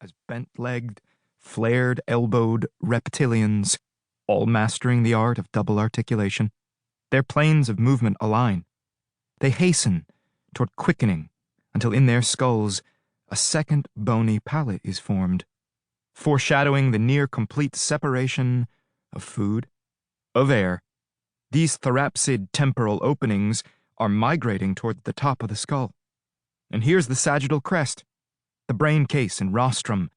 as bent-legged, flared-elbowed reptilians, all mastering the art of double articulation. Their planes of movement align. They hasten toward quickening until in their skulls a second bony palate is formed, foreshadowing the near-complete separation of food, of air. These thorapsid temporal openings are migrating toward the top of the skull. And here's the sagittal crest, the brain case and rostrum.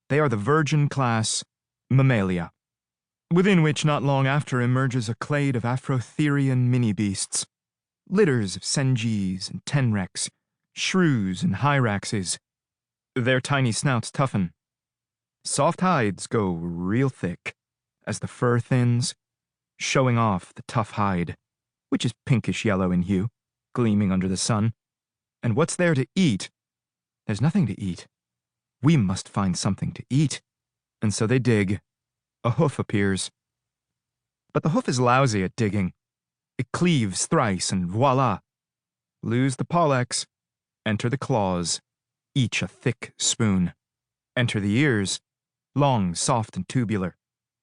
They are the virgin class Mammalia, within which not long after emerges a clade of Afrotherian mini-beasts, litters of Senjis and Tenrecs, shrews and hyraxes. Their tiny snouts toughen. Soft hides go real thick as the fur thins, showing off the tough hide, which is pinkish yellow in hue, gleaming under the sun. And what's there to eat? There's nothing to eat. We must find something to eat. And so they dig. A hoof appears. But the hoof is lousy at digging. It cleaves thrice and voila. Lose the pollex. Enter the claws, each a thick spoon. Enter the ears, long, soft, and tubular.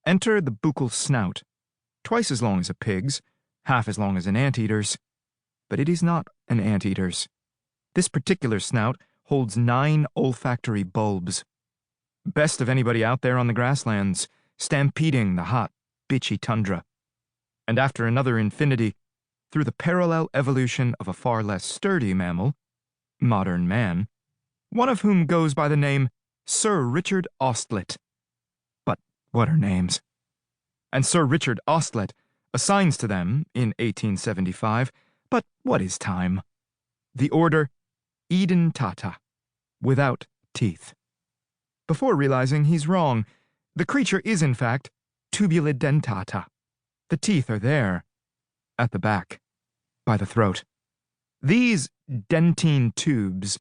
Enter the buccal snout, twice as long as a pig's, half as long as an anteater's. But it is not an anteater's. This particular snout holds 9 olfactory bulbs. Best of anybody out there on the grasslands, stampeding the hot, bitchy tundra. And after another infinity, through the parallel evolution of a far less sturdy mammal, modern man, one of whom goes by the name Sir Richard Ostlet. But what are names? And Sir Richard Ostlet assigns to them, in 1875, but what is time? The order Edentata, without teeth. Before realizing he's wrong, the creature is in fact tubulidentata. The teeth are there, at the back, by the throat. These dentine tubes,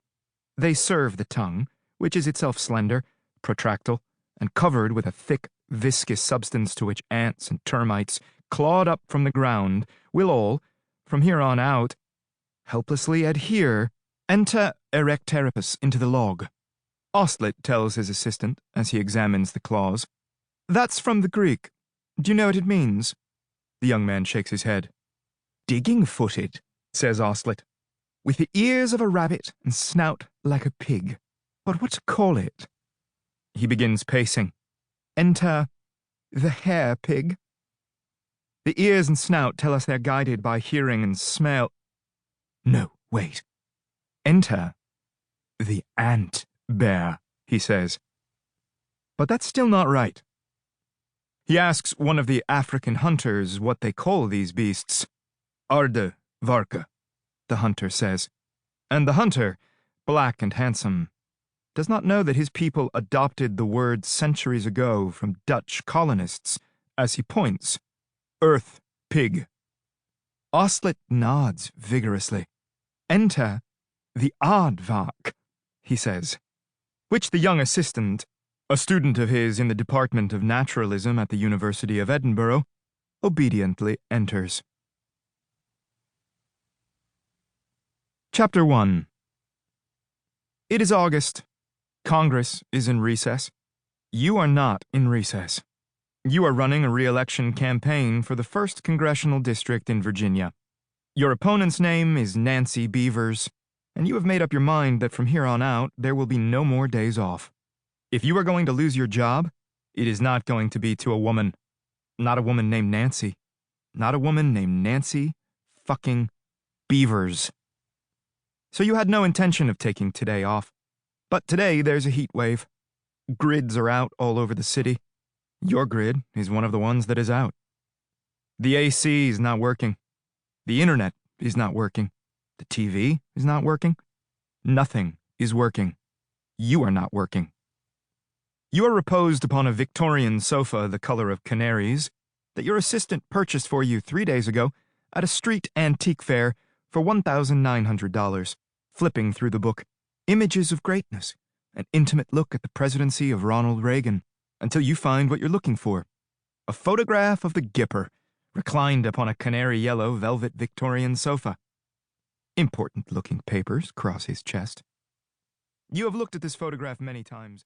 they serve the tongue, which is itself slender, protractile, and covered with a thick, viscous substance to which ants and termites, clawed up from the ground, will all, from here on out, helplessly adhere, enter erecteripus into the log. Ostlet tells his assistant as he examines the claws. That's from the Greek. Do you know what it means? The young man shakes his head. Digging-footed, says Ostlet, with the ears of a rabbit and snout like a pig. But what to call it? He begins pacing. Enter the hare pig. The ears and snout tell us they're guided by hearing and smell. No, wait. Enter the ant bear, he says. But that's still not right. He asks one of the African hunters what they call these beasts. Aardvark, the hunter says. And the hunter, black and handsome, does not know that his people adopted the word centuries ago from Dutch colonists, as he points. Earth pig. Ostlet nods vigorously. Enter the Aardvark, he says, which the young assistant, a student of his in the Department of Naturalism at the University of Edinburgh, obediently enters. Chapter 1. It is August. Congress is in recess. You are not in recess. You are running a re-election campaign for the 1st Congressional District in Virginia. Your opponent's name is Nancy Beavers, and you have made up your mind that from here on out there will be no more days off. If you are going to lose your job, it is not going to be to a woman. Not a woman named Nancy. Not a woman named Nancy fucking Beavers. So you had no intention of taking today off. But today there's a heat wave. Grids are out all over the city. Your grid is one of the ones that is out. The AC is not working. The internet is not working. The TV is not working. Nothing is working. You are not working. You are reposed upon a Victorian sofa the color of canaries that your assistant purchased for you 3 days ago at a street antique fair for $1,900, flipping through the book Images of Greatness, an intimate look at the presidency of Ronald Reagan, until you find what you're looking for. A photograph of the Gipper, reclined upon a canary-yellow velvet Victorian sofa. Important-looking papers cross his chest. You have looked at this photograph many times.